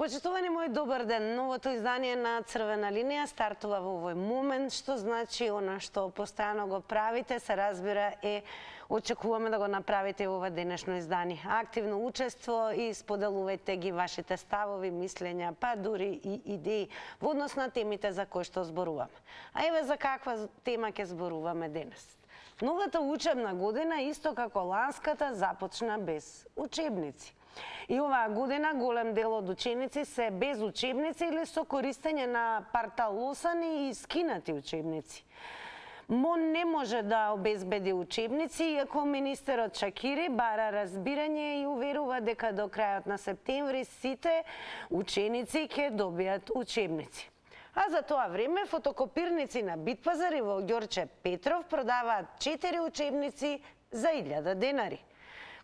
Почитувани мој, добар ден. Новото издание на Црвена линија стартува во овој момент, што значи она што постојано го правите, се разбира очекуваме да го направите ова денешно издание. Активно учество и споделувајте ги вашите ставови, мислења, па дури и идеи во однос на темите за кои што зборуваме. А еве за каква тема ќе зборуваме денес. Новата учебна година, исто како ланската, започна без учебници. И оваа година голем дел од ученици се без учебници или со користење на парталосани и скинати учебници. МОН не може да обезбеди учебници, иако министерот Шакири бара разбирање и уверува дека до крајот на септември сите ученици ќе добијат учебници. А за тоа време фотокопирници на Битпазар и во Ѓорче Петров продаваат 4 учебници за 1000 денари.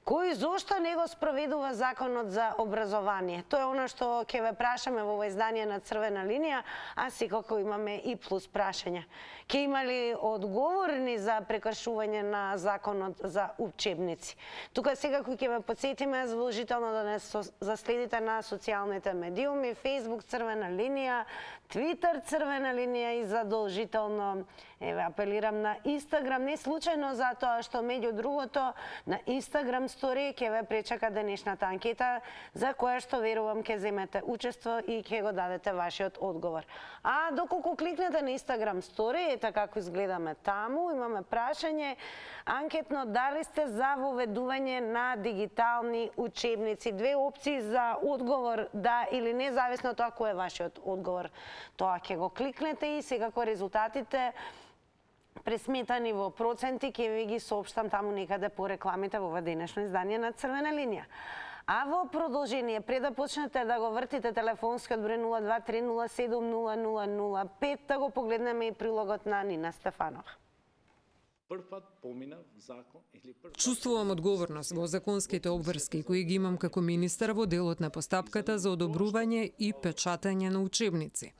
Кој зошто не го спроведува законот за образование? Тоа е она што ќе ве прашаме во ова издание на Црвена линија, а секако имаме и плюс прашања. Ке има ли одговорни за прекршување на законот за учебници? Тука секако ќе ве потсетиме задолжително да не заследите на социјалните медиуми, Facebook Црвена линија, Twitter Црвена линија и задолжително апелирам на Instagram, не случајно затоа што меѓу другото на Instagram стори ќе ве пречака денешната анкета за која што верувам ќе земете учество и ќе го дадете вашиот одговор. А доколку кликнете на Instagram стори, ета како изгледаме таму, имаме прашање анкетно дали сте за воведување на дигитални учебници. Две опции за одговор да или не, зависно од тоа кој е вашиот одговор. Тоа ќе го кликнете и секако резултатите пресметани во проценти ќе ви ги соопштам таму некаде по рекламите во ова денешно издание на Црвена линија. А во продолжение, пред да почнете да го вртите телефонскиот број 023070005, да го погледнеме и прилогот на Нина Стефанова. Чувствувам одговорност во законските обврски кои ги имам како министар во делот на постапката за одобрување и печатање на учебници.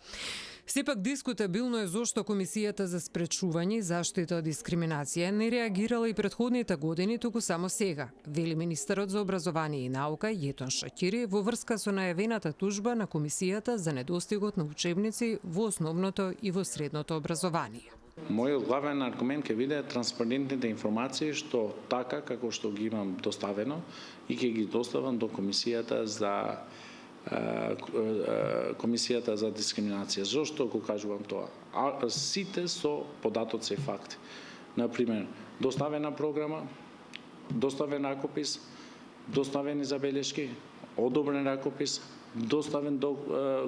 Сепак дискутабилно е зошто Комисијата за спречување и заштита од дискриминација не реагирала и претходните години, туку само сега, вели министерот за образование и наука Јетон Шакири во врска со најавената тужба на Комисијата за недостигот на учебници во основното и во средното образование. Мојот главен аргумент ќе биде транспарентните информации што така како што ги имам доставено и ќе ги доставам до Комисијата за дискриминација. Зошто го кажувам тоа? Сите со податоци и факти. Например, доставена програма, доставен ракопис, доставени забелешки, одобрен ракопис, доставен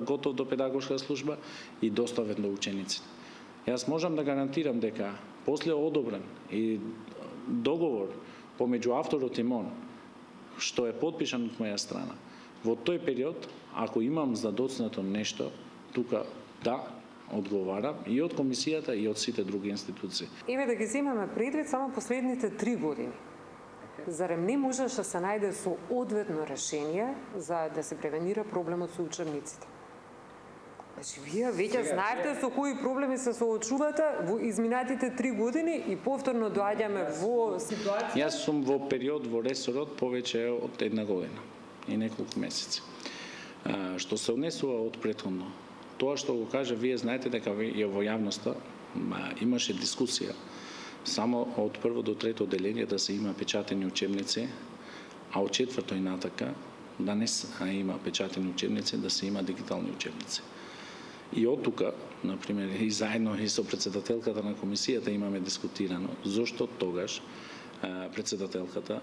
готов до педагошка служба и доставен до учениците. Јас можам да гарантирам дека после одобрен и договор помеѓу авторот и МОН, што е подпишан од моја страна, во тој период, ако имам задоцнато нешто, тука да одговарам и од Комисијата и од сите други институции. Еве да ги земеме предвид само последните 3 години. Зарем не можеш да се најде со одветно решение за да се превенира проблемот со учебниците? Значи, вие веќе знаете со кои проблеми се соочувате во изминатите 3 години и повторно доаѓаме во ситуација. Јас сум во период во ресорот повеќе од 1 година и неколку месеци. Што се однесува од претходно, тоа што го кажа, вие знаете дека во јавноста имаше дискусија само од прво до трето одделение да се има печатени учебници, а од четврто и натака да не има печатени учебници, да се има дигитални учебници. И од тука, например, и заедно и со председателката на комисијата имаме дискутирано зошто тогаш председателката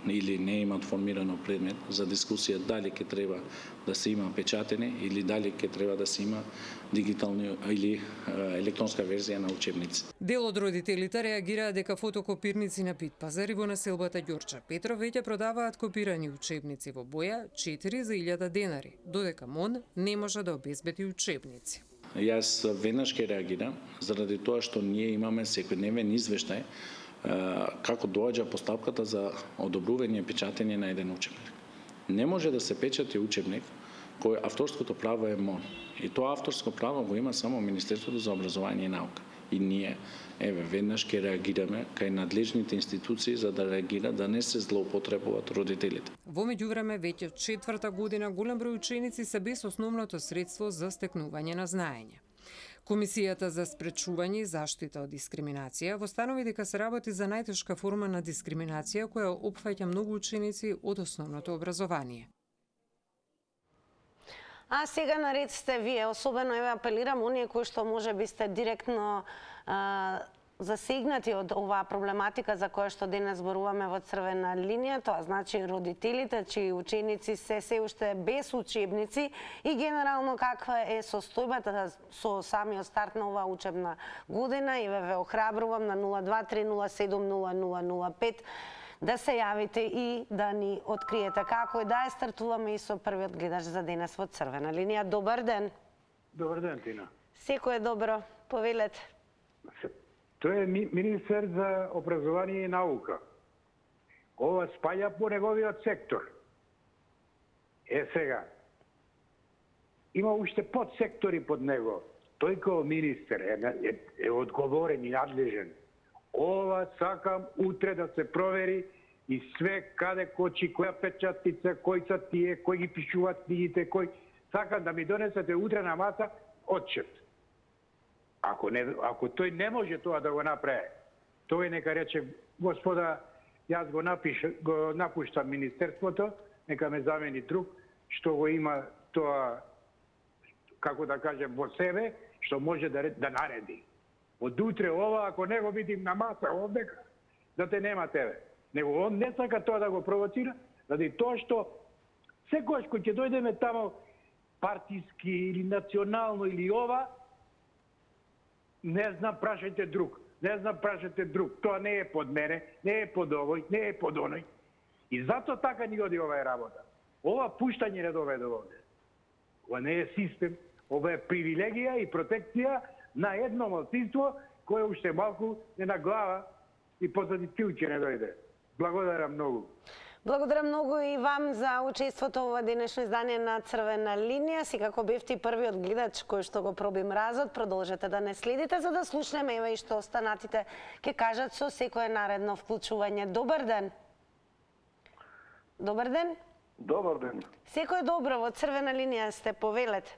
или не имат формирано предмет за дискусија дали ќе треба да се има печатени или дали ќе треба да се има дигитални или електронска верзија на учебници. Дел од родителите реагираа дека фотокопирници на Битпазар и во населбата Ѓорче Петров веќе продаваат копирани учебници во боја 4 за 1000 денари, додека МОН не може да обезбеди учебници. Јас веднаш ќе реагирам заради тоа што ние имаме секојдневен извештај како доаѓа постапката за одобрување и печатење на еден учебник. Не може да се печати учебник кој авторското право е МОН. И тоа авторско право го има само Министерството за образование и наука. и ние веднаш ќе реагираме кај надлежните институции за да реагира да не се злоупотребуваат родителите. Во меѓувреме веќе четврта година голем број ученици се без основното средство за стекнување на знаење. Комисијата за спречување и заштита од дискриминација востанови дека се работи за најтешка форма на дискриминација која опфаќа многу ученици од основното образование. А сега наред сте вие, особено еве апелирам оние кои што можеби сте директно засегнати од оваа проблематика за која што денес зборуваме во црвена линија, тоа значи родителите чии ученици се уште без учебници и генерално каква е состојбата со самиот старт на оваа учебна година и ве охрабрувам на 023070005 да се јавите и да ни откриете како и да е. Стартуваме и со првиот гледач за денес во црвена линија. Добар ден. Добар ден, Тина. Секој е добро. Повелете. Тој е министер за образование и наука. Ова спаѓа по неговиот сектор. Сега, има уште подсектори под него. Тој како министер е одговорен и надлежен. Ова сакам утре да се провери и све каде кочи, која печатница, кои се тие, кои ги пишуваат книгите, кои... Сакам да ми донесете утре на маса отчет. Ако тој не може тоа да го направи, тој нека рече, господа, јас го напуштам министерството, нека ме замени друг, што го има тоа, како да кажем, во себе, што може да нареди. Од утре ова, ако не го видим на маса овдека, да те нема тебе. Него он не сака тоа да го провоцира, заради тоа што секојаш кој ќе дојдеме тамо партиски или национално или ова, не знам, прашајте друг. Не знам, прашајте друг. Тоа не е под мене, не е под овој, не е под оној. И затоа така ни оди оваа работа. Ова пуштање не доведе овде. Ова не е систем, ова е привилегија и протекција на едно малцинство кое уште малку не на глава и позади тилче не дојде. Благодарам многу. Благодарам многу и вам за учеството во денешно издание на Црвена линија. Секако бевте првиот гледач кој што го проби мразот, продолжете да не следите за да слушнеме и што останатите ќе кажат со секое наредно вклучување. Добар ден. Добар ден. Добар ден. Секој добро, во Црвена линија сте, повелете.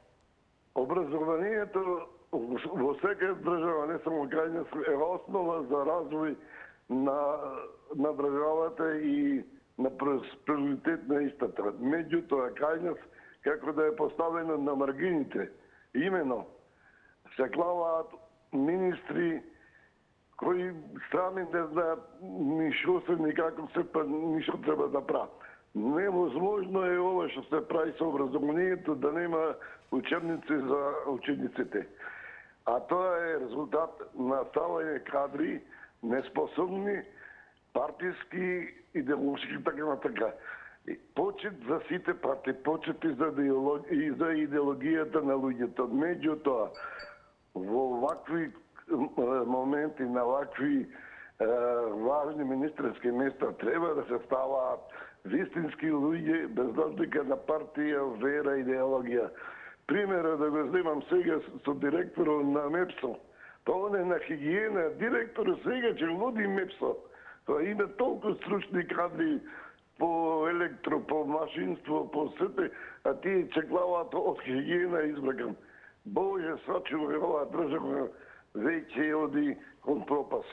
Образованието во секоја држава, не само крајна, е основа за развој на државата и на просперитет на истата. Меѓутоа, крајна, како да е поставено на маргините, именно се клаваат министри кои сами не знаат ни шо се, ни како се, па ни шо треба да прават. Невозможно е ова што се прави со образованието да нема учебници за учениците. А тоа е резултат на ставање кадри неспособни, партиски, идеолошки, така на така. Почет за сите партии, почет и за идеологијата на луѓето. Меѓутоа, во вакви моменти, на вакви важни министерски места, треба да се ставаат вистински луѓе, без разлика на партија, вера, идеологија. Примера да го земам сега со директорот на МЕПСО. Па он е на хигиена, директорот сега ќе води МЕПСО. Тоа има толку стручни кадри по електро, по машинство, по сете, а тие чеклаваат од хигиена избракан. Боже, сачува оваа држава веќе оди кон пропас.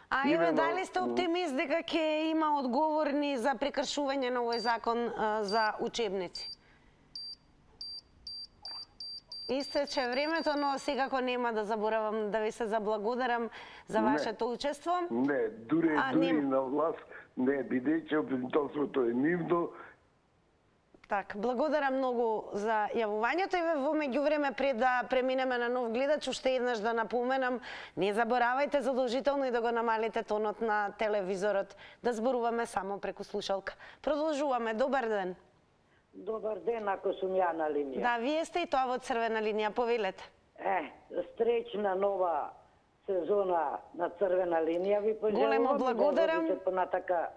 А еве, дали сте оптимист дека ќе има одговорни за прекршување на овој закон за учебници? Истече времето, но секако нема да заборавам да ви се заблагодарам за вашето учество. Не, дури на власт, не, бидејќи обвинителството е нивно. Так, благодарам многу за јавувањето и во меѓувреме пред да преминеме на нов гледач, уште еднаш да напоменам, не заборавајте задолжително и да го намалите тонот на телевизорот, да зборуваме само преку слушалка. Продолжуваме, добар ден. Добар ден, ако сум ја на линија. Да, вие сте и тоа во Црвена линија, повелете. Стречна нова сезона на Црвена линија ви пожелувам. Големо благодарам. Да водите понатака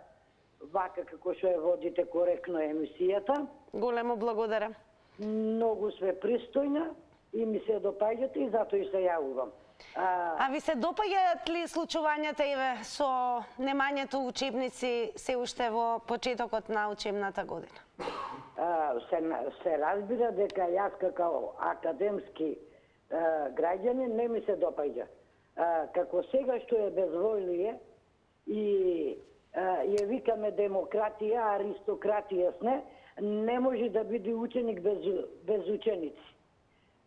вака како што ја водите коректно емисијата. Големо благодарам. Многу све пристојна и ми се допаѓате и затоа и се јавувам. А ви се допаѓаат ли случувањата еве со немањето учебници се уште во почетокот на учебната година? Се разбира дека јас како академски граѓанин не ми се допаѓа. Како сега што е безвојлие и ја викаме демократија, аристократија сне, не може да биде ученик без ученици.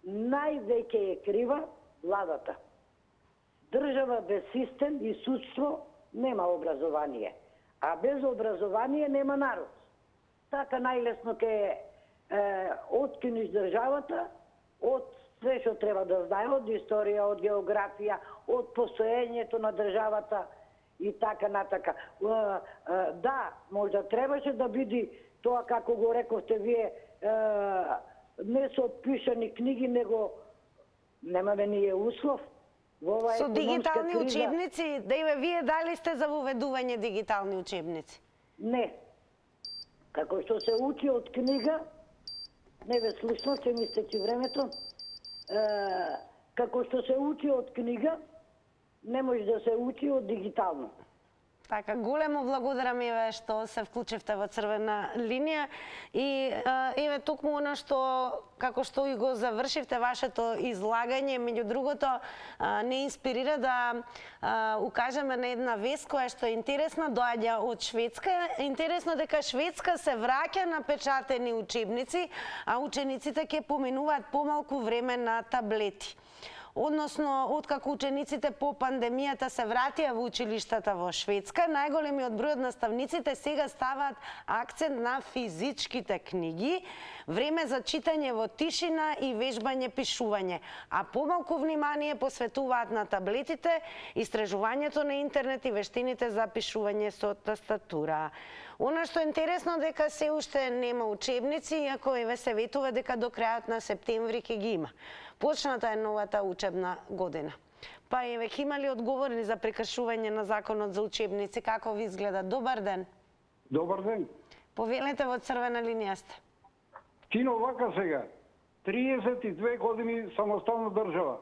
Највеќе е крива владата. Држава без систем и судство нема образование, а без образование нема народ. Така најлесно ке откиниш државата од све што треба да знае, од историја, од географија, од постоењето на државата и така натака. Да, можда требаше да биде тоа, како го рековте вие, не со пишани книги, него немаме ние услов. Со дигитални учебници, да вие дали сте за воведување дигитални учебници? Не. Како што се учи од книга, не ве слушно, ќе ми стечи времето, како што се учи од книга, не може да се учи од дигитално. Така, големо благодарам еве што се вклучивте во црвена линија и еве токму она што како што и го завршивте вашето излагање, меѓу другото не инспирира да укажеме на една вест која што е интересна, доаѓа од Шведска. Интересно дека Шведска се враќа на печатени учебници, а учениците ќе поминуваат помалку време на таблети. Односно, откако учениците по пандемијата се вратија во училиштата во Шведска, најголемиот број од наставниците сега ставаат акцент на физичките книги, време за читање во тишина и вежбање пишување, а помалку внимание посветуваат на таблетите, истражувањето на интернет и вештините за пишување со тастатура. Она што е интересно дека се уште нема учебници, иако еве се ветува дека до крајот на септември ќе ги има. Почната е новата учебна година. Па еве има ли одговори за прекршување на законот за учебници? Како ви изгледа? Добар ден. Добар ден. Повелете, во црвена линија сте. Кино вака сега. 32 години самостална држава.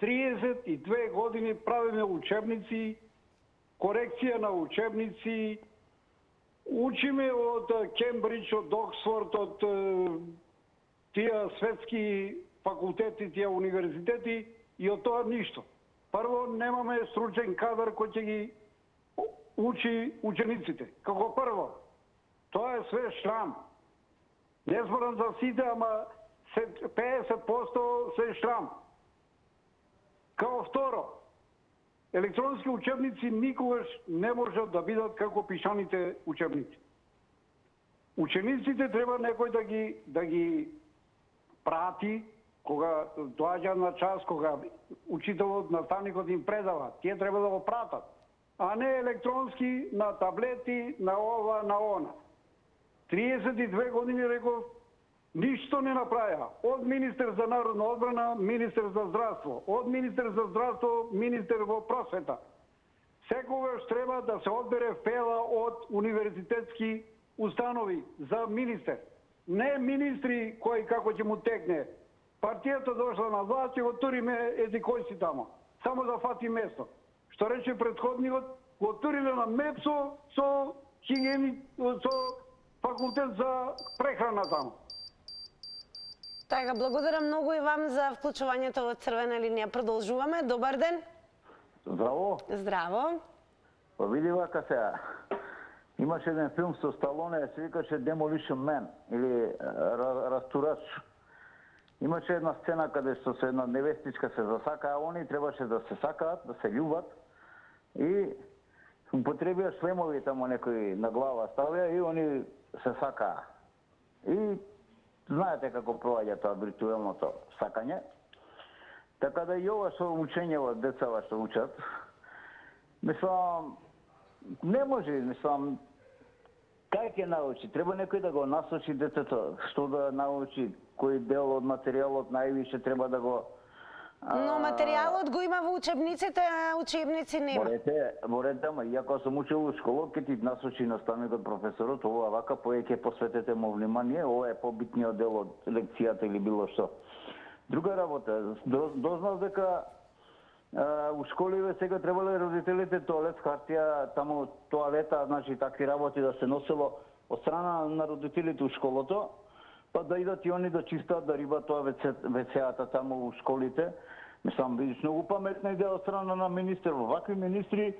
32 години правиме учебници, корекција на учебници, учиме од Кембридж, од Оксфорд, од тие светски факултети, тие универзитети и од тоа ништо. Прво, немаме стручен кадар кој ќе ги учи учениците. Како прво, тоа е све шрам. Не зборам за сите, ама 50% се шрам. Како второ, електронски учебници никогаш не можат да бидат како пишаните учебници. Учениците треба некој да ги прати, кога доаѓа на час, кога учителот, наставникот им предава, тие треба да го пратат, а не електронски на таблети, на ова, на она. 32 години, реков, ништо не направија. Од министер за народна одбрана, министер за здравство. Од министер за здравство, министер во просвета. Секогаш треба да се одбере фела од универзитетски установи за министер. Не министри кои како ќе му текне. Партијата дошла на власт и го туриме еди кој си тамо. Само да фати место. Што рече предходникот, го туриле на МЕПСО со факултет за прехрана тамо. Така, благодарам многу и вам за вклучувањето во црвена линија. Продолжуваме. Добар ден. Здраво. Здраво. Па види вака сега. Имаше еден филм со Сталоне, се викаше Demolition Man или Растурач. Имаше една сцена каде што се една невестичка се засакаа, они требаше да се сакаат, да се љубат и употребија шлемови тамо некои на глава ставија и они се сакаа. И знаете како проаѓа тоа виртуелното сакање. Така да и ова што учењево децава што учат, мислам, не може, мислам, кај ќе научи? Треба некој да го насочи детето, што да научи, кој дел од материјалот највише треба да го... Но материјалот го има во учебниците, а учебници нема. Морете, ама иако сум учил во школа, ќе ти насочи наставникот, професорот, ова вака, повеќе посветете му внимание, ова е побитниот дел од лекцијата или било што. Друга работа, дознав дека у школиве сега требале родителите тоалет хартија, таму тоалета, значи такви работи да се носело од страна на родителите у школото, па да идат и они да чистат, да рибат тоа вецеата таму у школите. Мислам, видиш, многу паметна идеја од страна на министер. Вакви министри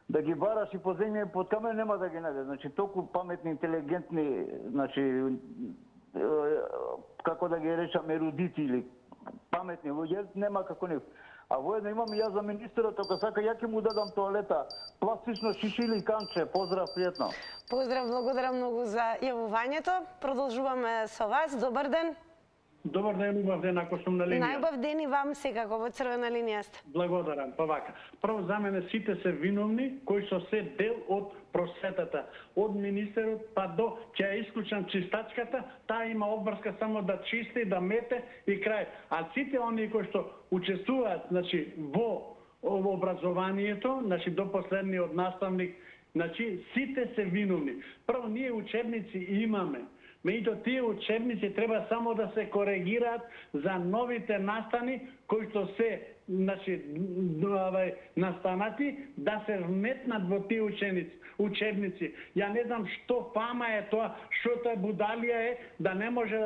да ги бараш и по земја и под камен нема да ги најде. Значи, толку паметни, интелигентни, значи, како да ги речам, ерудити или паметни луѓе, нема како нив. А воедно имам и јас за министерот, ако сака, ја ќе му дадам тоалета, пластично шиши или канче. Поздрав, пријатно. Поздрав, благодарам многу за јавувањето. Продолжуваме со вас. Добар ден. Добар ден, убав ден, ако сум на линија. Најубав ден и вам секако, во црвена линија сте. Благодарам, па вака. Прво за мене сите се виновни кои што се дел од просветата. Од министерот па до, ќе ја исклучам чистачката, таа има обврска само да чисти, да мете и крај. А сите оние кои што учествуваат, значи, во образованието, значи до последниот наставник, значи сите се виновни. Прво ние учебници имаме. Меѓутоа тие учебници треба само да се коригираат за новите настани кои што се, значи, настанати да се вметнат во тие учебници. Ја не знам што фама е тоа, што тоа будалија е да не може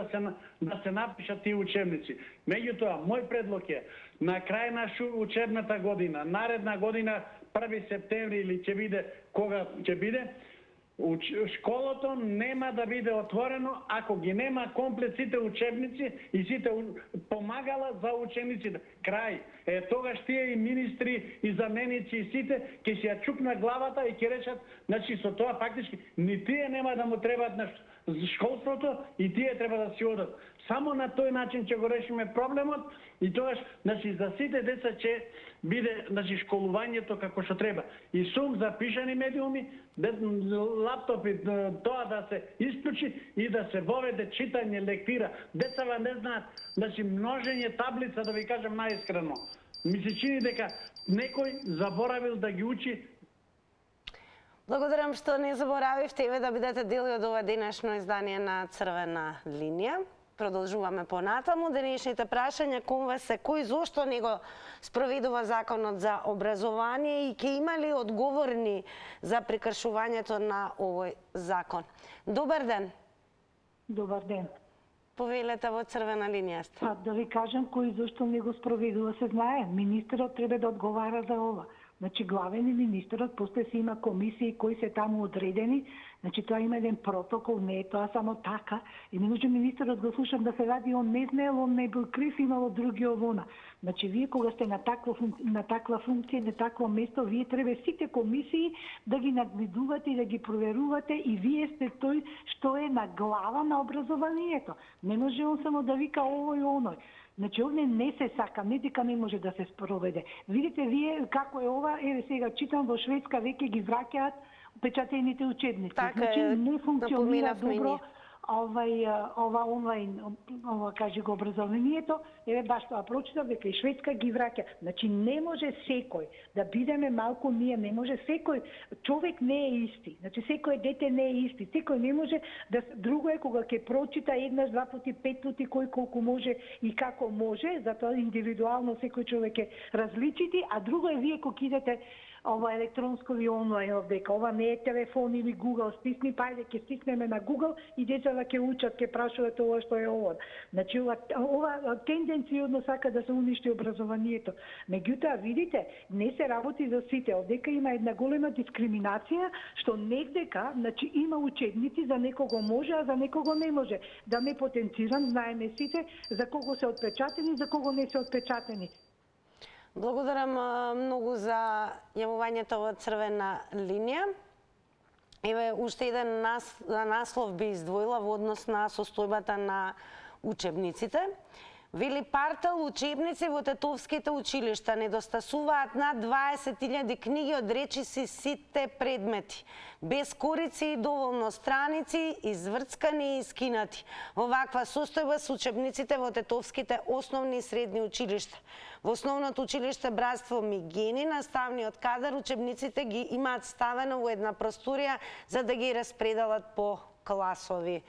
да се напишат тие учебници. Меѓутоа, мој предлог е на крај на учебната година, наредна година 1 септември или ќе биде кога ќе биде, школото нема да биде отворено ако ги нема комплет сите учебници и сите помагала за учениците. Крај. Тогаш тие и министри и заменици и сите ќе си ја чупна главата и ќе речат, значи со тоа фактички ни тие нема да му требаат на школството и тие треба да си одат. Само на тој начин ќе го решиме проблемот и тогаш, значи, за сите деца ќе биде, значи, школувањето како што треба. И сум за пишани медиуми, лаптопи, тоа да се исклучи и да се воведе читање, лектира. Децава не знаат, значи, множење таблица, да ви кажам најискрено. Ми се чини дека некој заборавил да ги учи. Благодарам што не заборавивте и да бидете дел од ова денешно издание на Црвена линија. Продолжуваме понатаму. Денешните прашања кон вас се кој зошто не го спроведува законот за образование и ќе има ли одговорни за прекршувањето на овој закон? Добар ден. Добар ден. Повелете во Црвена линија сте. Да ви кажам кој зошто не го спроведува, се знае. Министерот треба да одговара за ова. Значи, главен и министерот, после се има комисии кои се таму одредени, значи тоа има еден протокол, не е тоа само така. И не може министерот го слушам да се ради, он не знаел, он не бил крив, имало други овона. Значи, вие кога сте на таква функција, на такво место, вие треба сите комисии да ги надгледувате и да ги проверувате и вие сте тој што е на глава на образованието. Не може он само да вика овој оној. Значи, овде не се сака, не дека не може да се спроведе. Видите вие како е ова, еве сега читам во Шведска веќе ги враќаат печатените учебници. Така значи, не функционира добро ние. ова онлайн, кажи го образованието, еве баш тоа прочитав дека и Шведска ги враќа. Значи не може секој да бидеме малку ние, не може секој човек не е исти. Значи секој дете не е исти. Секој не може да друго е кога ќе прочита еднаш, два пати, пет пати кој колку може и како може, затоа индивидуално секој човек е различити, а друго е вие кога идете ова електронско или онлайн овдека. Ова не е телефон или Google, стисни, па ајде ќе стиснеме на Google и децата ќе учат, ќе прашуваат ова што е ова. Значи ова тенденцијно сака да се уништи образованието. Меѓутоа видите, не се работи за сите. Овдека има една голема дискриминација што негдека, значи има учебници за некого може, а за некого не може. Да не потенцирам, знаеме сите за кого се отпечатени, за кого не се отпечатени. Благодарам многу за јавувањето во Црвена линија. Еве, уште еден наслов би издвоила во однос на состојбата на учебниците. Вели партал учебници во тетовските училишта недостасуваат над 20.000 книги од речиси сите предмети, без корици и доволно страници, изврцкани и скинати. Во ваква состојба се учебниците во тетовските основни и средни училишта. Во основното училиште Братство Мигени, наставниот кадар учебниците ги имаат ставено во една просторија за да ги распределат по класови.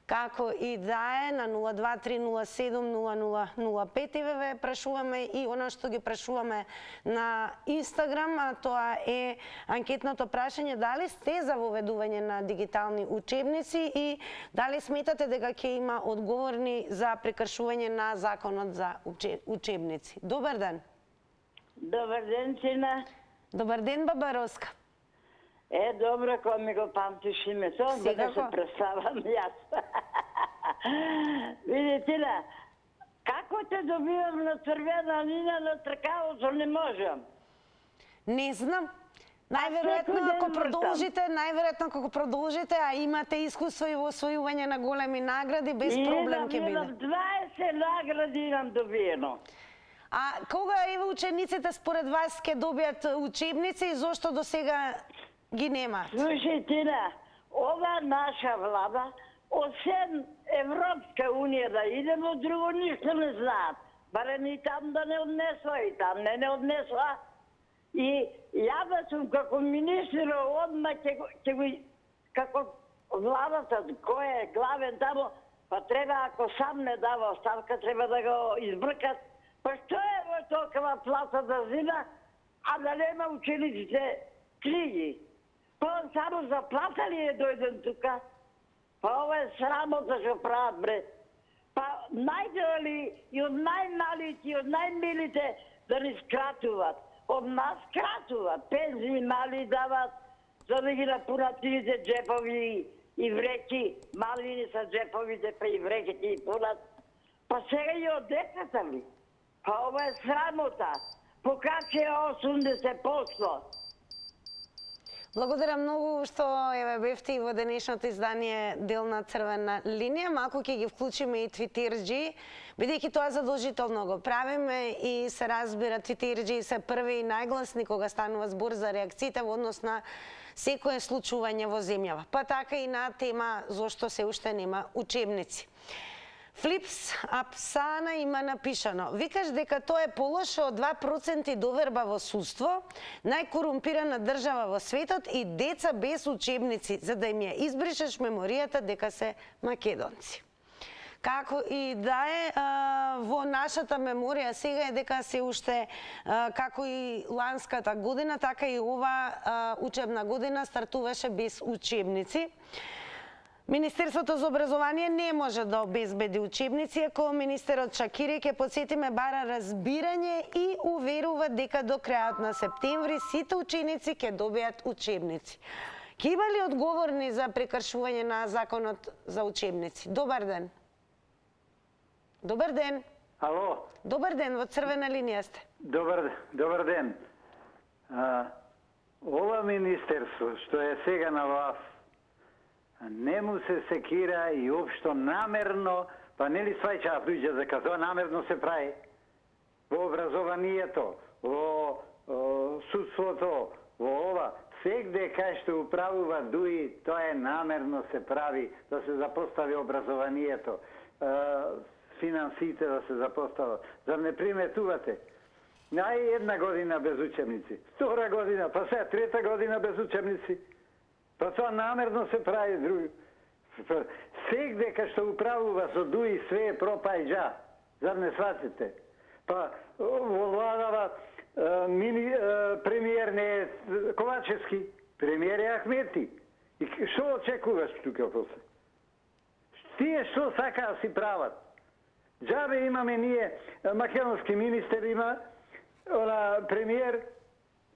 Како и да е, на 023070005 ве прашуваме и она што ги прашуваме на Инстаграм, а тоа е анкетното прашање дали сте за воведување на дигитални учебници и дали сметате дека ќе има одговорни за прекршување на законот за учебници. Добар ден. Добар ден, сина. Добар ден, баба Роска. Добро, кој ми го памтиш името, да се представам јас. Видите ли, како те добивам на црвена линија на тркалото, не можам. Не знам. Најверојатно ако продолжите, а имате искуство и во освојување на големи награди, без проблем ќе биде. Имам 20 награди имам добиено. А кога еве учениците според вас ќе добијат учебници и зошто до сега ги немаат? Слушајте, ова наша влада, освен Европска унија да идемо, друго ништо не знаат. Барем и там да не однесла, и там не однесла. И ја да сум како министр, одма ќе го, како владата, кој е главен тамо, па треба, ако сам не дава оставка, треба да го избркат. Па што е во толкова плата да зима, а да нема учениците книги? Па он само за плата ли е дојден тука? Па ова е срамота што прават, бре. Па најде ли и од најмалите и од најмилите да ни скратуват? Од нас скратуват, пензии мали дават, за да ги напунат тие джепови и вреки. Малини са джеповите, па и вреките и пунат. Па сега и од децата ли? Па ова е срамота. Покаче 80%. Благодарам многу што бевте и во денешното издание дел на Црвена линија. Малку ќе ги вклучиме и твитерџи, бидејќи тоа задолжително го правиме и се разбира твитерџи се први и најгласни кога станува збор за реакциите во однос на секое случување во земјава. Па така и на тема зошто се уште нема учебници. Флипс Апсана има напишано: викаш дека тоа е полошо од 2% доверба во судство, најкорумпирана држава во светот и деца без учебници, за да им ја избришеш меморијата дека се македонци. Како и да е, во нашата меморија сега е дека се уште, како и ланската година, така и ова учебна година стартуваше без учебници. Министерството за образование не може да обезбеди учебници, ако министерот Шакири, ќе подсетиме, бара разбирање и уверува дека до крајот на септември сите ученици ќе добијат учебници. Ќе има ли одговорни за прекршување на законот за учебници? Добар ден. Добар ден. Ало. Добар ден, во Црвена линија сте. Добар ден. Ова министерство што е сега на власт, не му се секира и општо намерно, па нели сваќаат луѓе дека тоа намерно се прави во образованието, во судството, во ова, сегде кај што управува ДУИ, тоа е намерно се прави да се запостави образованието, финансите да се запостават. Зар не приметувате? Една година без учебници, втора година, па сега трета година без учебници. Па тоа намерно се прави други. Сегде кај што управува со ДУИ све е пропајџа. Зар не сватите? Па во владава премиер не е Ковачевски, премиер е Ахмети. И што очекуваш тука после? Тие што сака да си прават? Џабе имаме ние, македонски министер има, премиер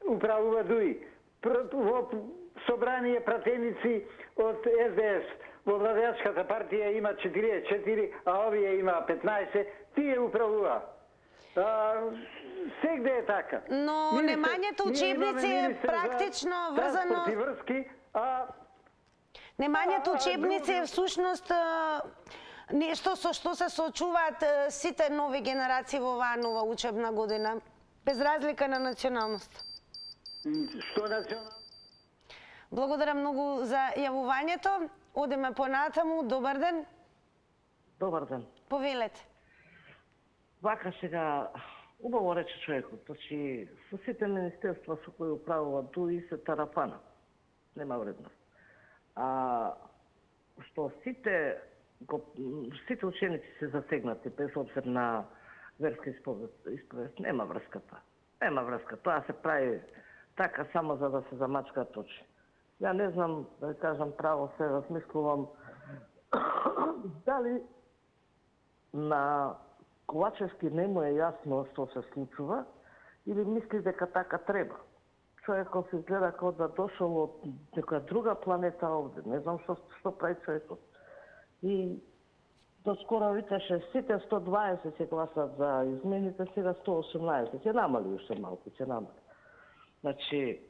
управува ДУИ. Во собрание пратеници од СДС. Во владеачката партија има 44, а овие има 15. Тие управува. Сегде е така. Но немањето учебници е практично врзано... Немањето учебници е всушност нешто со што се соочуваат сите нови генерации во оваа нова учебна година, без разлика на националност. Што националност? Благодарам многу за јавувањето. Одиме понатаму. Добар ден. Добар ден. Повелете. Вака сега, убаво рече човекот, значи со сите министерства со кои управува ДУИ се тарафана. Нема вредност. А што сите сите ученици се засегнати, без обзир на верска исповест. Нема врска тоа. Нема врска. Тоа се прави така само за да се замачкаат очи. Ја не знам, да кажам право, се размислувам дали на Ковачевски не му е јасно што се случува или мисли дека така треба. Човекот се гледа како да дошол од некоја друга планета овде. Не знам што прави човекот. И доскоро викаше сите 120 се гласат за измените, сега 118. Се намали уште малку, се намали. Значи,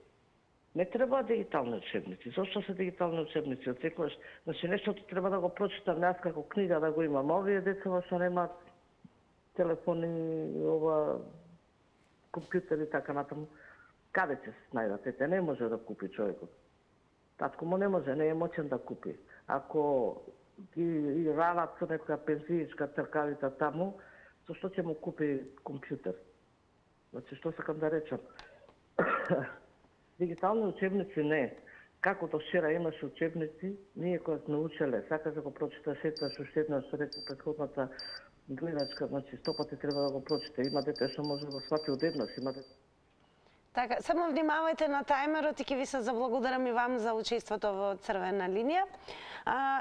не треба дигитални учебници. Зошто се дигитални учебници? Од значи, нештото треба да го прочитам јас како книга да го имам. Овие деца што немаат телефони, компјутери и така натаму. Каде ќе се најдат? Ете, не може да купи човекот. Татко му не може, не е моćен да купи. Ако ги рават со некоја пензиичка тркалица таму, зашто ќе му купи компјутер? Значи, што сакам да речам? Дигитални учебници не. Како до вчера имаше учебници, ние кога сме учеле, сакаш да го прочиташ еднаш, уште еднаш, што рекол претходната гледачка, значи 100 пати треба да го прочита. Има дете што може да го свати одеднаш, има дете. Така, само внимавајте на тајмерот и ќе ви се заблагодарам и вам за учеството во Црвена линија.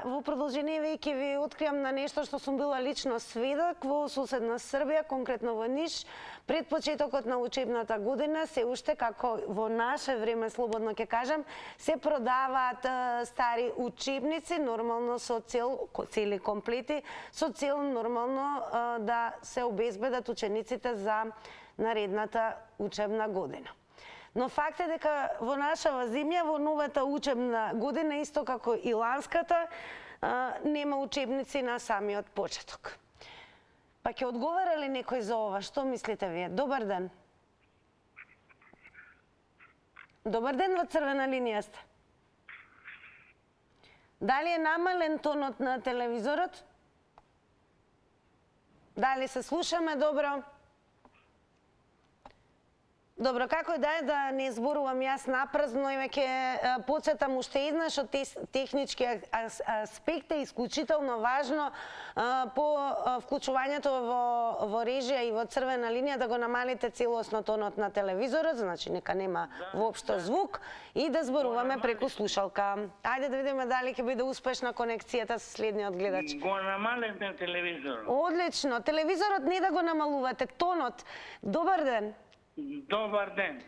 Во продолжение ќе ви откриам на нешто што сум била лично сведок во соседна Србија, конкретно во Ниш. Пред почетокот на учебната година се уште како во наше време, слободно ќе кажам, се продаваат стари учебници, нормално со цели комплети, со цел нормално да се обезбедат учениците за наредната учебна година. Но факт е дека во нашава земја, во новата учебна година, исто како и ланската, нема учебници на самиот почеток. Па ќе одговара ли некој за ова? Што мислите вие? Добар ден. Добар ден, во Црвена линија сте. Дали е намален тонот на телевизорот? Дали се слушаме добро? Добро, како и да не зборувам јас напразно и веќе подсетам уште еднаш од технички аспект е исклучително важно по вклучувањето во режија и во Црвена линија да го намалите целосно тонот на телевизорот, значи нека нема воопшто звук и да зборуваме преку слушалка. Ајде да видиме дали ќе биде успешна конекцијата со следниот гледач. Го намалете телевизорот. Одлично, телевизорот не да го намалувате, тонот. Добар ден. Добар ден.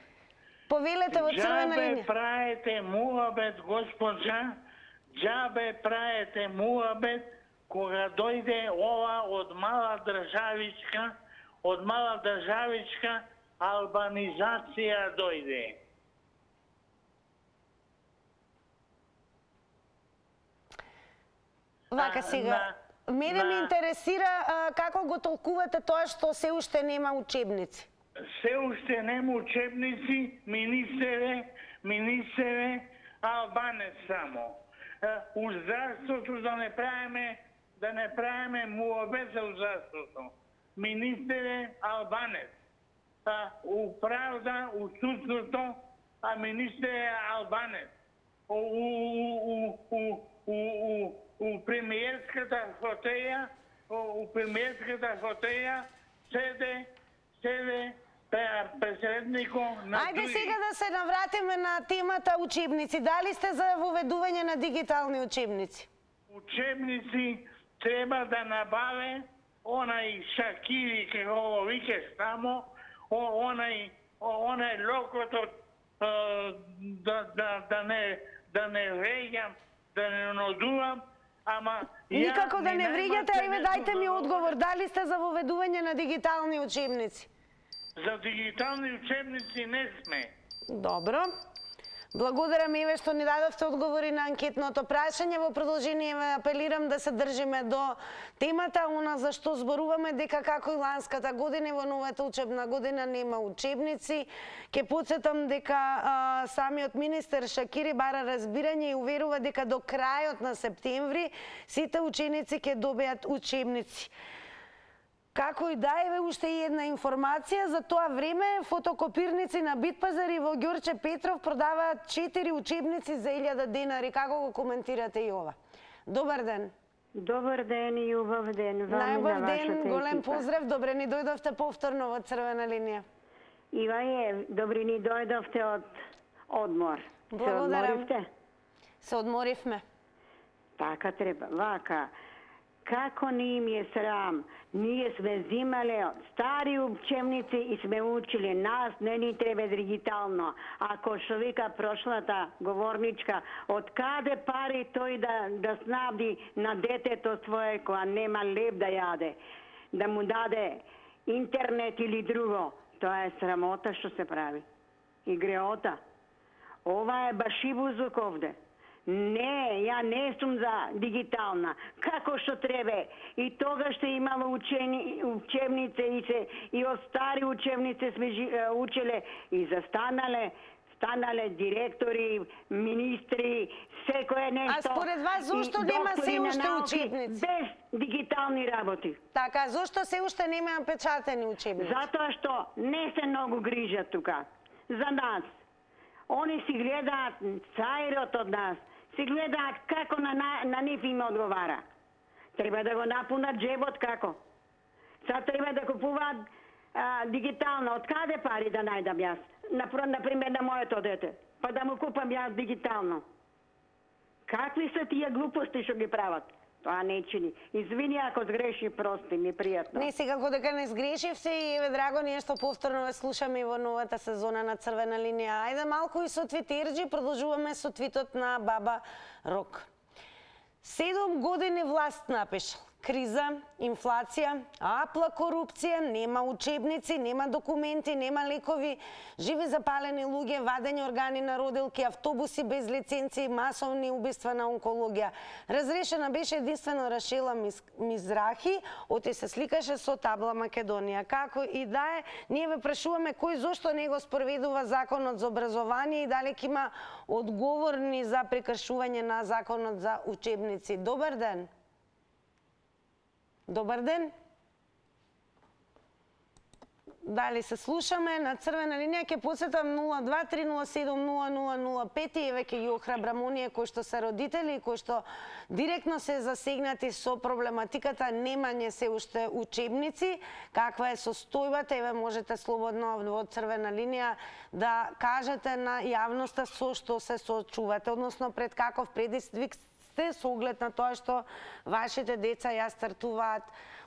Повелете во Црвена линија. Џабе праете муабет, госпоđа, џабе праете муабет кога дојде ова од мала државичка албанизација дојде. Вака сега, мене ме интересира како го толкувате тоа што се уште нема учебници. Се уште нема учебници, министере, албанец само. У здравството да не правиме муабет за здравството. Министере, албанец. У правда, у судството, а министере, албанец. У премиерската хотеја седе председникот на Ајде сега да се навратиме на темата учебници. Дали сте за воведување на дигитални учебници? Учебници треба да набаве онај Шакири, како го викаш тамо, онај локотот да не вреѓам, да не нодувам, ама никако да не вреѓате, ајде дајте ми одговор. Дали сте за воведување на дигитални учебници? За дигитални учебници не сме. Добро. Благодарам Еве што ни дадовте одговори на анкетното прашање. Во продолжение апелирам да се држиме до темата, она за што зборуваме дека како и ланската година во новата учебна година нема учебници. Ке потсетам дека самиот министер Шакири бара разбирање и уверува дека до крајот на септември сите ученици ќе добијат учебници. Како и да е уште една информација, за тоа време фотокопирници на Битпазар и во Ѓорче Петров продаваат 4 учебници за 1000 денари. Како го коментирате и ова? Добар ден. Добар ден и убав ден вам и на Најубав вашата ден, голем екипа. поздрав, добре ни дојдовте повторно во Црвена линија. Ива е, добри ни дојдовте од одмор. Благодарам. Се одморивте? Се одморивме. Така треба. Вака, како ни им е срам, ние сме взимале стари учебници и сме учили. Нас не ни треба дигитално. Ако што вика прошлата говорничка, од каде пари тој да снабди на детето свое која нема леб да јаде, да му даде интернет или друго. Тоа е срамота што се прави. И греота. Ова е башибузук овде. Не, ја не сум за дигитална. Како што треба. И тогаш се имало учебнице и од стари учебнице сме учеле и станале директори, министри, секое нешто. А според вас зошто нема се уште учебници? Без дигитални работи. Така, зошто се уште нема печатени учебници? Затоа што не се многу грижат тука за нас. Они си гледаат цајрот од нас, си гледаат како на нив им одговара. Треба да го напунат джебот како. Сега треба да купуваат дигитално. Од каде пари да најдам јас? Например, на моето дете. Па да му купам јас дигитално. Какви се тие глупости што ги прават? Тоа не чини. Извини ако сгреши, прости ми, пријатно. Не, секако дека не сгрешивте и е драго ние што повторно ве слушаме и во новата сезона на Црвена линија. Ајде малку и со твитерџи, продолжуваме со твитот на баба Рок. 7 години власт напишал. Криза, инфлација, апла корупција, нема учебници, нема документи, нема лекови, живи запалени луѓе, вадени органи на родилки, автобуси без лиценци, масовни убиства на онкологија. Разрешена беше единствено Рашела Мизрахи, оти се сликаше со табла Македонија. Како и да е, ние ве прашуваме кој зошто не го спроведува законот за образование и дали ќе има одговорни за прекршување на законот за учебници. Добар ден. Добар ден. Дали се слушаме на Црвена линија, ќе посетам 0230700005 и еве ќе ги охрабрам оние кои што се родители и кои што директно се засегнати со проблематиката немање се уште учебници. Каква е состојбата? Еве можете слободно во Црвена линија да кажете на јавноста со што се соочувате, односно пред каков предизвик сте со оглед на тоа што вашите деца ја стартуваат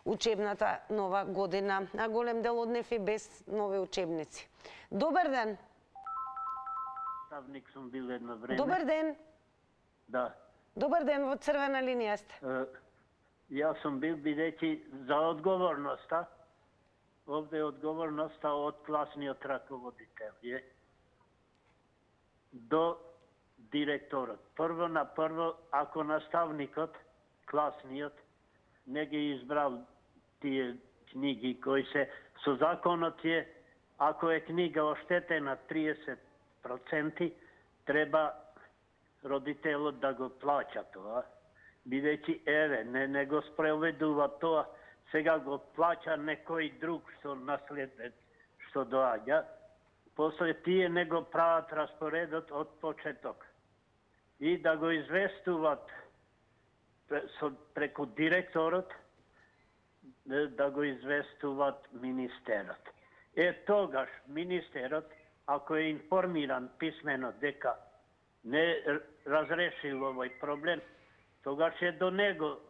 учебната нова година, а голем дел од нив и без нови учебници. Добар ден. Наставник сум бил едно време. Добар ден. Да. Добар ден, во Црвена линија сте. Јас сум бил бидејќи за одговорноста. Овде е одговорноста од класниот раководител до директорот. Прво на прво, ако наставникот, класниот, не ги избрал тие книги кои се со законот ако е книга оштетена 30%, треба родителот да го плаќа тоа. Бидејќи еве, не го спроведува тоа, сега го плаќа некој друг што наследен што доаѓа. После тие не го прават распоредот од почеток. И да го известуват преку директорот, да го известуват министерот. Тогаш министерот, ако е информиран писмено дека не разрешил овој проблем, тогаш е до него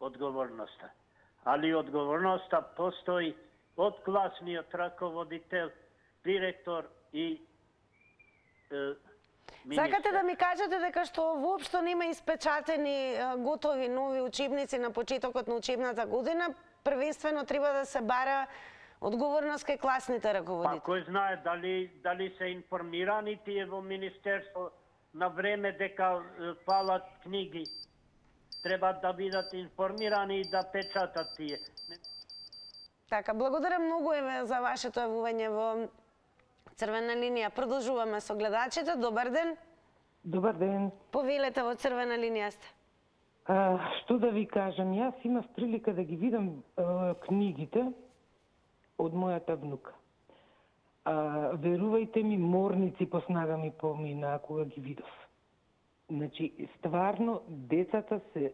одговорноста. Али одговорноста постои од класниот раководител, директор и Сакате да ми кажете дека што воопшто нема испечатени готови нови учебници на почетокот на учебната година, првенствено треба да се бара одговорност кај класните раководители? Па кој знае дали се информирани тие во министерство на време дека палат книги. Треба да бидат информирани и да печатат тие. Така, благодарам многу еве за вашето јавување во Црвена линија. Продолжуваме со гледачите. Добар ден. Добар ден. Повелете, во Црвена линија сте. Што да ви кажам, јас имав прилика да ги видам книгите од мојата внука. Верувајте ми, морници по снага ми помина кога ги видов. Значи, стварно, децата се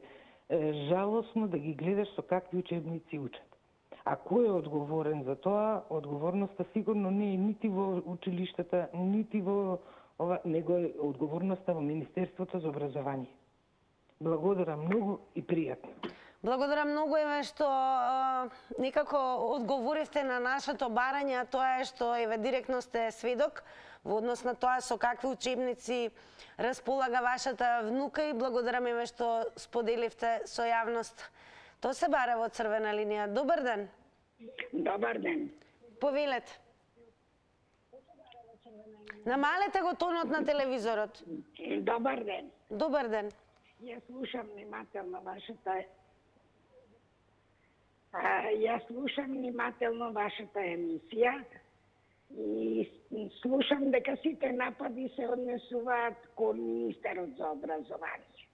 жалосно да ги гледаш со какви учебници учат. А кој е одговорен за тоа? Одговорноста сигурно не е нити во училиштата, нити во ова, него е одговорноста во Министерството за образование. Благодарам многу и пријатно. Благодарам многу, еве, што некако одговоривте на нашето барање, а тоа е што еве директно сте сведок во однос на тоа со какви учебници располага вашата внука и благодарам еве што споделивте со јавност. Тоа се бара во црвена линија. Добар ден. Добар ден. Повелете. Намалете го тонот на телевизорот. Добар ден. Добар ден. Јас слушам внимателно вашата емисија и слушам дека сите напади се однесуваат кон министерот за образование.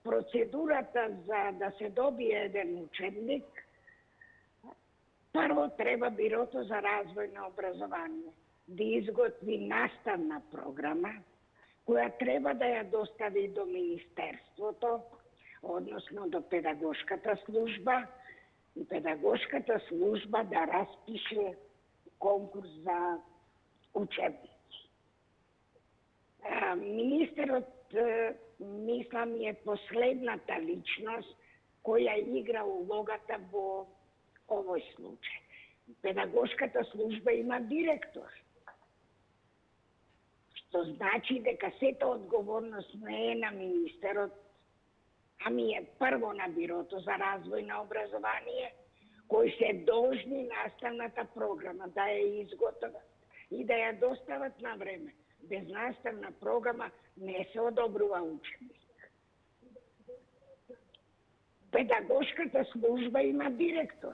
Процедурата за да се добие еден учебник, прво треба Бирото за развој на образование да изготви наставна програма, која треба да ја достави до Министерството, односно до педагошката служба, и педагошката служба да распише конкурс за учебници. Министерот, мислам, е последната личност која игра улогата во овој случај. Педагошката служба има директор, што значи дека сета одговорност не е на министерот, ами е прво на Бирото за развој на образование, кои се должни наставната програма да ја изготват и да ја достават на време. Без наставна програма не се одобрува учебник. Педагошката служба има директор.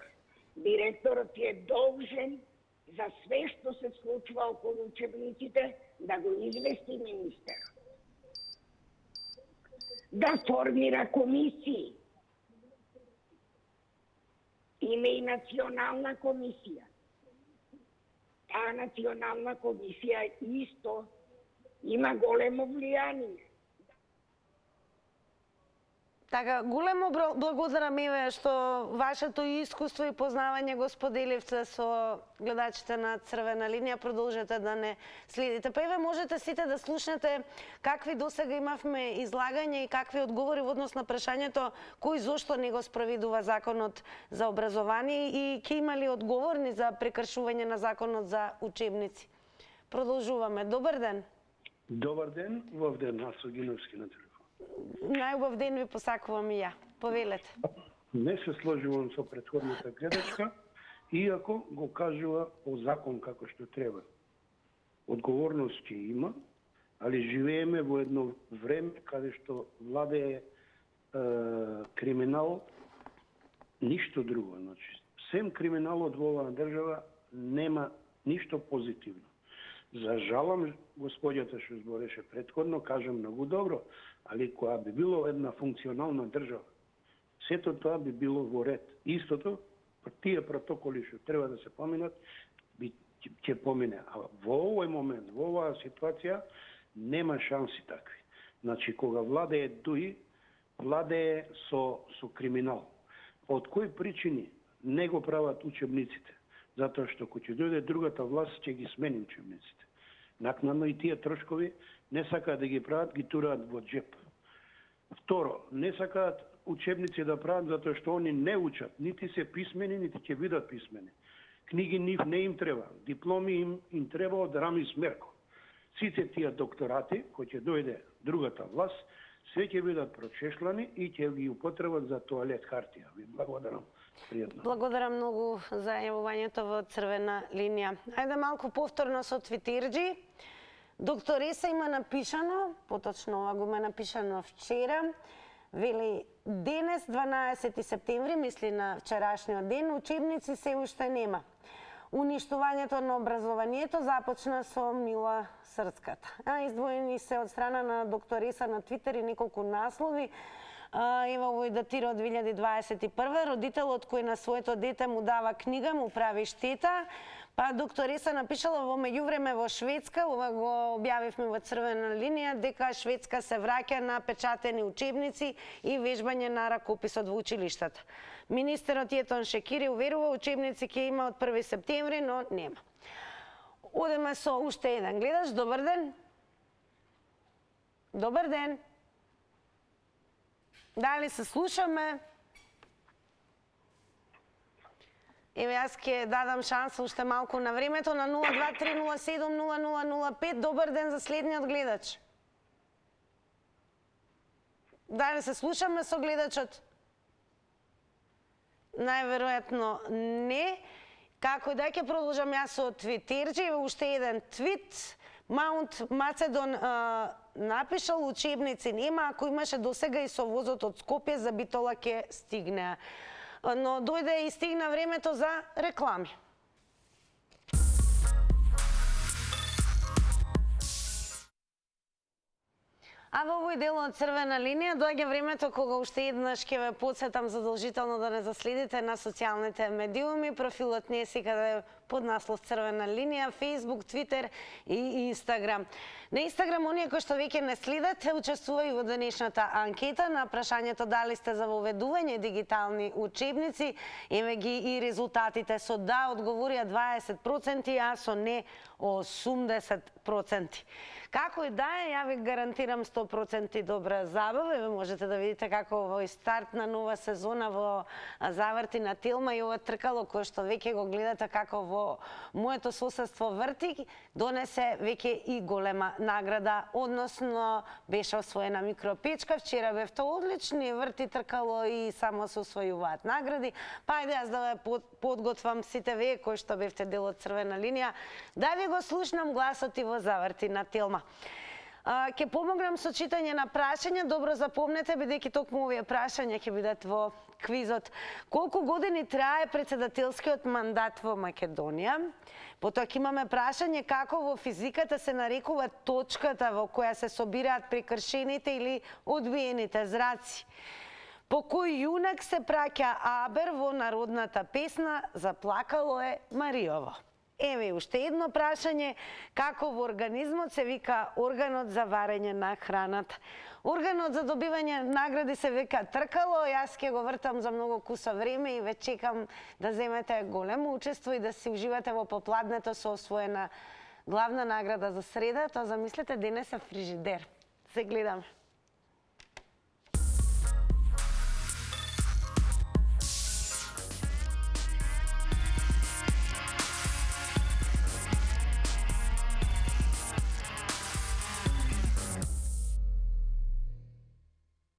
Директорот е должен за све што се случува околу учебниците да го извести министерот. Да формира комисии. Има и национална комисија. Таа национална комисија исто има големо влијание. Така, големо благодарам еве што вашето искуство и познавање го споделивте со гледачите на Црвена линија. Продолжете да не следите. Па еве можете сите да слушнете какви досега имавме излагања и какви одговори во однос на прашањето кој зошто не го спроведува законот за образование и ќе има ли одговорни за прекршување на законот за учебници. Продолжуваме. Добар ден. Добар ден, Вовден Насогиновски на телефон. Најубав ден ви посакувам и ја. Повелете. Не се сложувам со претходната гледачка, иако го кажува по закон како што треба. Одговорност ќе има, али живееме во едно време каде што владее криминал, ништо друго. Значи, сем криминалот во оваа држава нема ништо позитивно. За жалам, господјата што збореше претходно, кажам многу добро, али која би било една функционална држава, сето тоа би било во ред. Истото, тие протоколи што треба да се поминат, ќе помине. А во овој момент, во оваа ситуација, нема шанси такви. Значи, кога владее дуи, владее со криминал. Од кои причини не го прават учебниците? Затоа што кога ќе дојде другата власт, ќе ги смени учебниците. Накнадно и тие трошкови не сакаат да ги прават, ги тураат во джеп. Второ, не сакаат учебници да прават затоа што они не учат, нити се писмени, нити ќе бидат писмени. Книги нив не им треба, дипломи им треба од Рами Смерко. Сите тие докторати, кои ќе дојде другата власт, све ќе бидат прочешлани и ќе ги употребат за тоалет хартија. Ви благодарам. Пријатно. Благодарам многу за јавувањето во Црвена линија. Ајде малку повторно со твитерџи. Доктореса има напишано, поточно ова го ме напишано вчера, вели денес 12 септември, мисли на вчерашниот ден, учебници се уште нема. Уништувањето на образованието започна со Мила Срцката. Издвоени се од страна на доктореса на Твитер и неколку наслови. Ева овој датира од 2021. Родителот кој на своето дете му дава книга му прави штета. Па доктореса напишала во меѓувреме во Шведска, ова го објавивме во црвена линија, дека Шведска се враќа на печатени учебници и вежбање на ракописот во училиштата. Министерот Јетон Шекири уверува учебници ќе има од 1 септември, но нема. Одеме со уште еден гледач. Добар ден. Добар ден. Дали се слушаме? Еве, јас ќе дадам шанса уште малку на времето на 023070005. Добар ден за следниот гледач. Дали се слушаме со гледачот? Најверојатно не. Како и да ќе продолжам јас со твитерџи, уште еден твит. Маунт Мацедон напишал учебници нема, ако имаше досега и со возот од Скопје за Битола ќе стигне. Но дојде и стигна времето за реклами. А во овој дел од црвена линија доаѓа времето кога уште еднаш ќе ве потсетам задолжително да не заследите на социјалните медиуми. Профилот не си каде под наслов Црвена линија, Facebook, Twitter и Instagram. На Instagram, оние кои што веќе не следат, учествувају во денешната анкета на прашањето дали сте за воведување дигитални учебници. Еве ги и резултатите. Со да одговорија 20%, а со не 80%. Како и да е, ја ви гарантирам 100% добра забава. Еве можете да видите како овој старт на нова сезона во Заврти на Телма и ова тркало кое што веќе го гледате како во моето соседство врти, донесе веќе и голема награда, односно беше освоена микропечка. Вчера бевте одлични, врти тркало и само се освојуваат награди. Па ајде јас да ве подготвам сите вие кои што бевте дел од Црвена линија, да ви го слушнам гласот и во Заврти на Телма. Ќе помогнам со читање на прашања. Добро запомнете, бидејќи токму овие прашања ќе бидат во квизот. Колку години трае председателскиот мандат во Македонија? Потоа ќе имаме прашање како во физиката се нарекува точката во која се собираат прекршените или одбиените зраци. По кој јунак се праќа Абер во народната песна "Заплакало е Мариово"? Еве уште едно прашање, како во организмот се вика органот за варење на храната. Органот за добивање награди се вика тркало, јас ќе го вртам за многу куса време и ве чекам да земете големо учество и да си уживате во попладнето со освоена главна награда за среда, тоа замислете денес е фрижидер. Се гледаме.